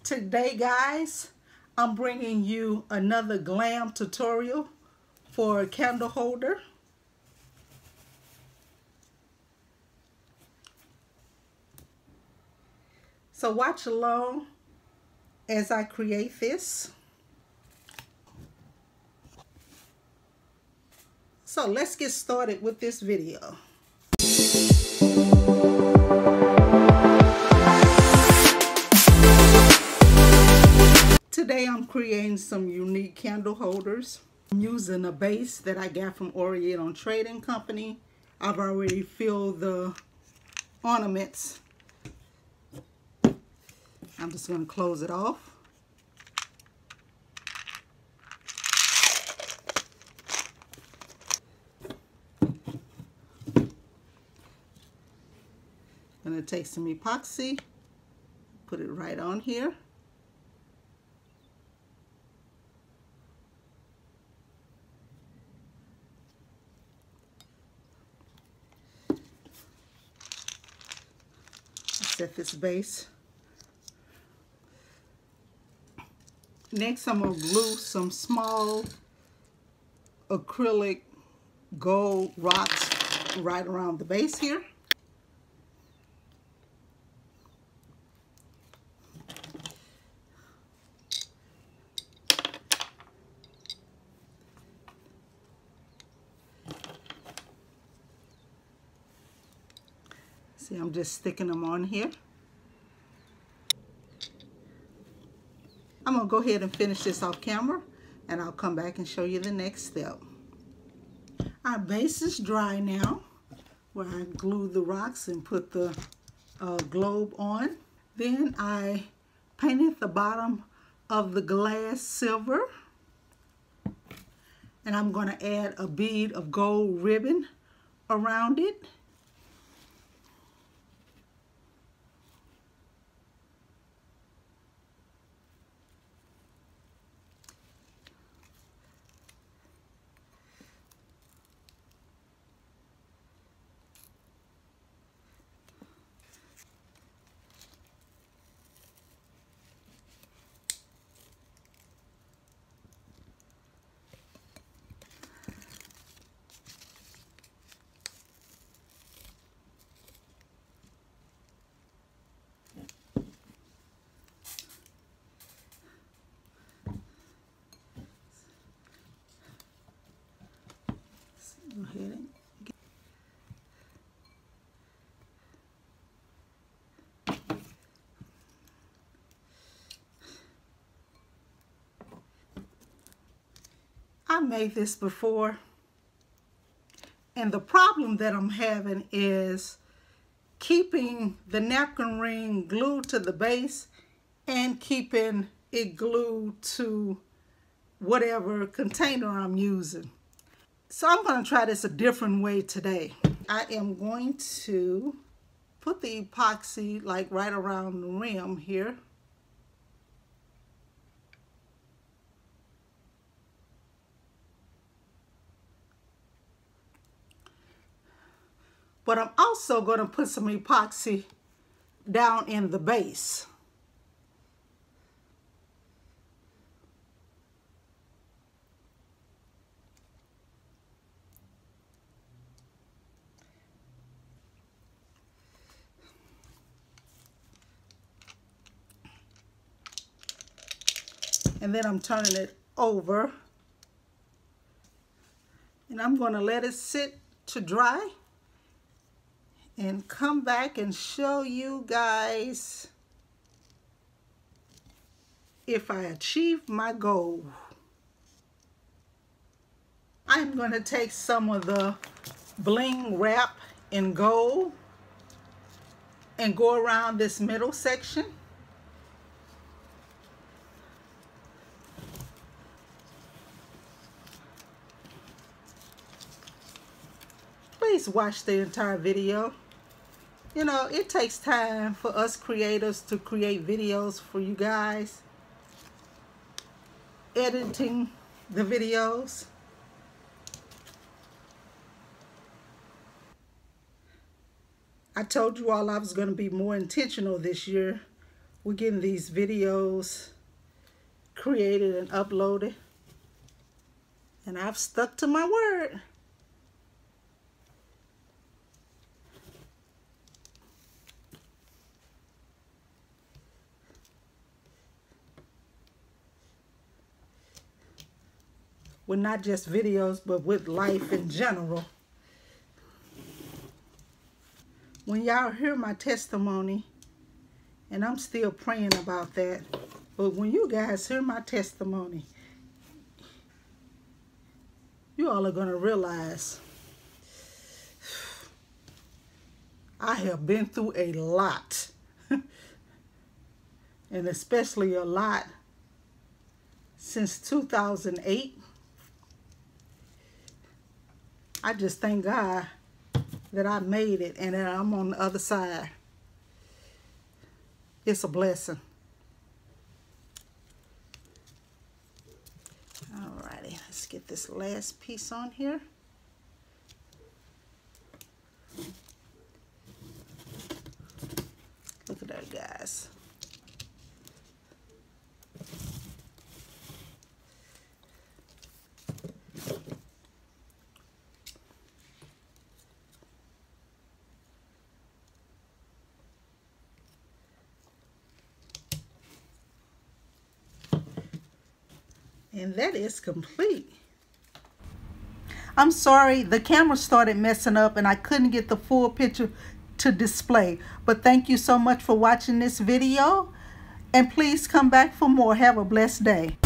Today, guys, I'm bringing you another Glam tutorial for a candle holder. So watch along as I create this. So let's get started with this video. Today I'm creating some unique candle holders. I'm using a base that I got from Oriental Trading Company. I've already filled the ornaments. I'm just going to close it off. I'm going to take some epoxy, put it right on here. Set this base. Next, I'm going to glue some small acrylic gold rocks right around the base here. See, I'm just sticking them on here. I'm going to go ahead and finish this off camera, and I'll come back and show you the next step. Our base is dry now, where I glued the rocks and put the globe on. Then I painted the bottom of the glass silver, and I'm going to add a bead of gold ribbon around it. Go ahead and I made this before, and the problem that I'm having is keeping the napkin ring glued to the base and keeping it glued to whatever container I'm using. So I'm going to try this a different way today. I am going to put the epoxy like right around the rim here. But I'm also going to put some epoxy down in the base. And then I'm turning it over, and I'm going to let it sit to dry and come back and show you guys if I achieved my goal. I'm going to take some of the bling wrap in gold and go around this middle section. Please watch the entire video. You know, it takes time for us creators to create videos for you guys. Editing the videos. I told you all I was going to be more intentional this year we're getting these videos created and uploaded. And I've stuck to my word. With not just videos, but with life in general. When y'all hear my testimony, and I'm still praying about that, but when you guys hear my testimony, you all are going to realize I have been through a lot. And especially a lot since 2008. I just thank God that I made it and that I'm on the other side. It's a blessing. Alrighty, let's get this last piece on here. Look at that, guys. And that is complete. I'm sorry, the camera started messing up and I couldn't get the full picture to display. But thank you so much for watching this video. And please come back for more. Have a blessed day.